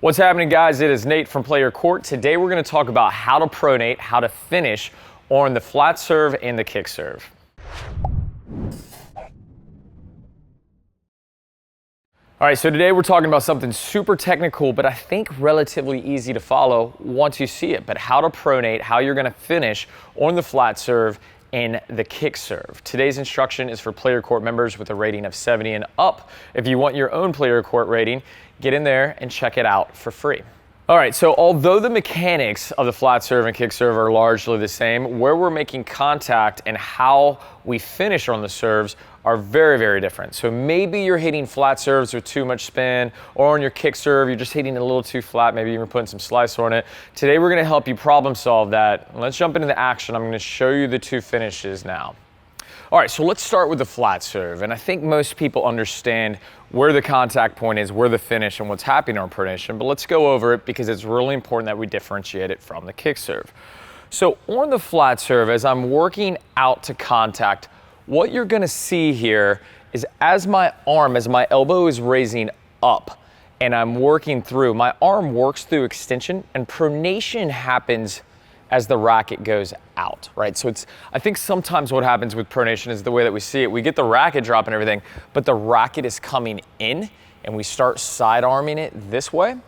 What's happening, guys? It is Nate from Play Your Court. Today we're going to talk about how to pronate, how to finish on the flat serve and the kick serve. All right, so today we're talking about something super technical, but I think relatively easy to follow once you see it. But how to pronate, how you're going to finish on the flat serve and the kick serve. Today's instruction is for Play Your Court members with a rating of 70 and up. If you want your own Play Your Court rating, get in there and check it out for free. All right, so although the mechanics of the flat serve and kick serve are largely the same, where we're making contact and how we finish on the serves are very, very different. So maybe you're hitting flat serves with too much spin, or on your kick serve, you're just hitting it a little too flat, maybe even putting some slice on it. Today, we're gonna help you problem solve that. Let's jump into the action. I'm gonna show you the two finishes now. All right, so let's start with the flat serve. And I think most people understand where the contact point is, where the finish, and what's happening on pronation, but let's go over it because it's really important that we differentiate it from the kick serve. So on the flat serve, as I'm working out to contact, what you're gonna see here is as my elbow is raising up and I'm working through, my arm works through extension and pronation happens as the racket goes out, right? So I think sometimes what happens with pronation is the way that we see it. We get the racket drop and everything, but the racket is coming in and we start side arming it this way. All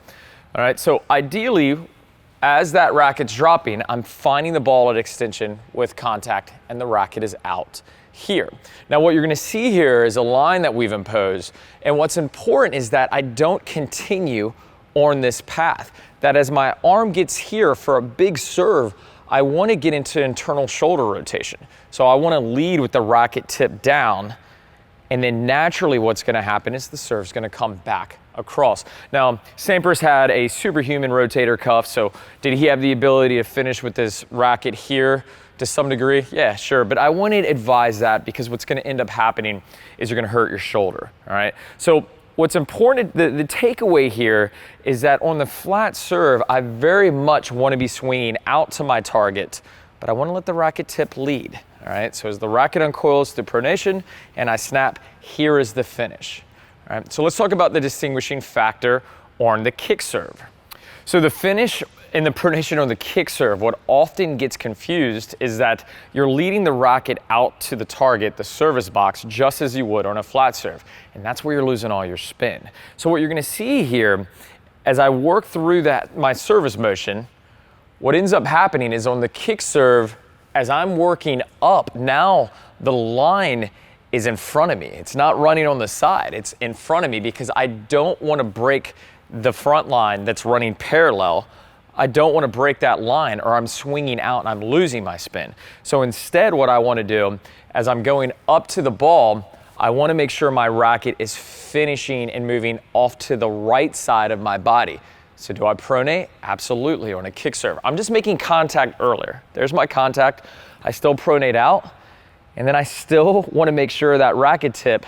right, so ideally, as that racket's dropping, I'm finding the ball at extension with contact and the racket is out here. Now what you're gonna see here is a line that we've imposed, and what's important is that I don't continue on this path. That as my arm gets here for a big serve, I wanna get into internal shoulder rotation. So I wanna lead with the racket tip down, and then naturally what's gonna happen is the serve's gonna come back across. Now, Sampras had a superhuman rotator cuff, so did he have the ability to finish with this racket here to some degree? Yeah, sure, but I wouldn't advise that because what's gonna end up happening is you're gonna hurt your shoulder, all right? So what's important, the takeaway here is that on the flat serve, I very much wanna be swinging out to my target, but I wanna let the racket tip lead, all right? So as the racket uncoils through pronation and I snap, here is the finish. All right, so let's talk about the distinguishing factor on the kick serve. So the finish in the pronation on the kick serve, what often gets confused is that you're leading the racket out to the target, the service box, just as you would on a flat serve. And that's where you're losing all your spin. So what you're gonna see here, as I work through my service motion, what ends up happening is on the kick serve, as I'm working up, now the line is in front of me. It's not running on the side, it's in front of me because I don't wanna break the front line that's running parallel. I don't wanna break that line or I'm swinging out and I'm losing my spin. So instead what I wanna do, as I'm going up to the ball, I wanna make sure my racket is finishing and moving off to the right side of my body. So do I pronate? Absolutely, on a kick serve. I'm just making contact earlier. There's my contact. I still pronate out. And then I still want to make sure that racket tip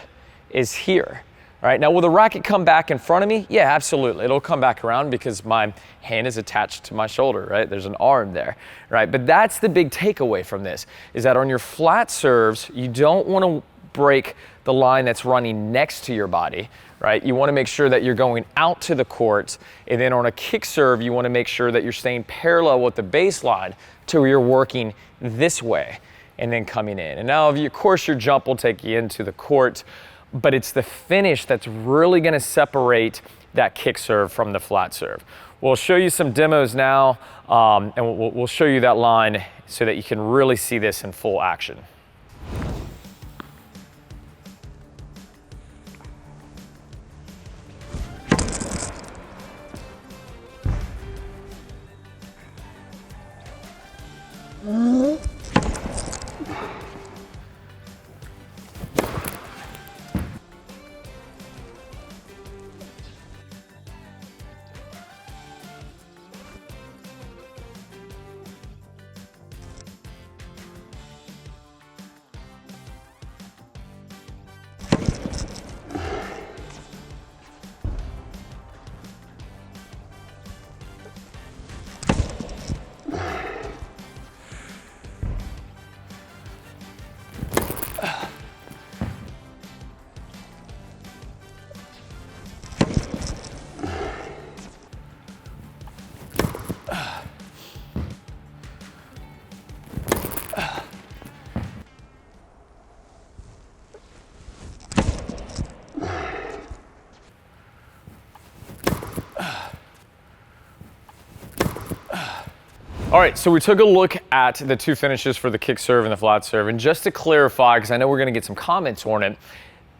is here. All right, now will the racket come back in front of me? Yeah, absolutely. It'll come back around because my hand is attached to my shoulder, right? There's an arm there, right? But that's the big takeaway from this, is that on your flat serves, you don't want to break the line that's running next to your body, right? You want to make sure that you're going out to the court, and then on a kick serve, you want to make sure that you're staying parallel with the baseline to where you're working this way and then coming in. And now, of course, your jump will take you into the court, but it's the finish that's really gonna separate that kick serve from the flat serve. We'll show you some demos now, and we'll show you that line so that you can really see this in full action. All right, so we took a look at the two finishes for the kick serve and the flat serve, and just to clarify, because I know we're going to get some comments on it,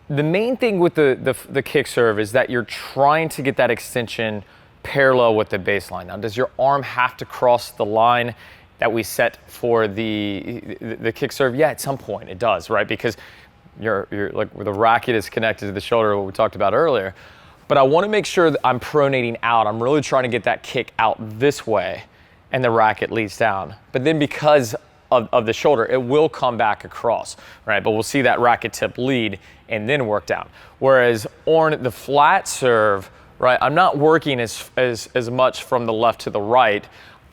the main thing with the kick serve is that you're trying to get that extension parallel with the baseline. Now, does your arm have to cross the line that we set for the kick serve? Yeah, at some point it does, right? Because you're like the racket is connected to the shoulder, what we talked about earlier. But I want to make sure that I'm pronating out. I'm really trying to get that kick out this way, and the racket leads down. But then because of the shoulder, it will come back across, right? But we'll see that racket tip lead and then work down. Whereas on the flat serve, right, I'm not working as much from the left to the right.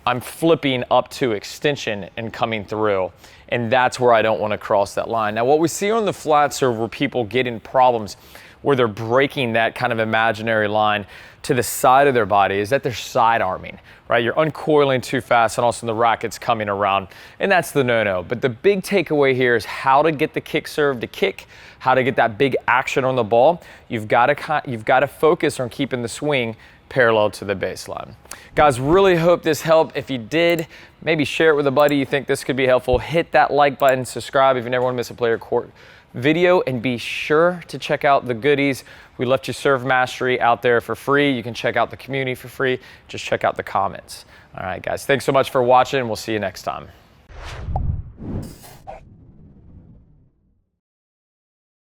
I'm flipping up to extension and coming through. And that's where I don't want to cross that line. Now, what we see on the flat serve where people get in problems where they're breaking that kind of imaginary line to the side of their body is that they're side arming, right? You're uncoiling too fast and also the racket's coming around, and that's the no-no. But the big takeaway here is how to get the kick serve to kick, how to get that big action on the ball. You've got to focus on keeping the swing parallel to the baseline. Guys, really hope this helped. If you did, maybe share it with a buddy you think this could be helpful. Hit that like button, subscribe if you never want to miss a Play Your Court video, and be sure to check out the goodies. We left you Serve Mastery out there for free. You can check out the community for free. Just check out the comments. All right, guys, thanks so much for watching. We'll see you next time.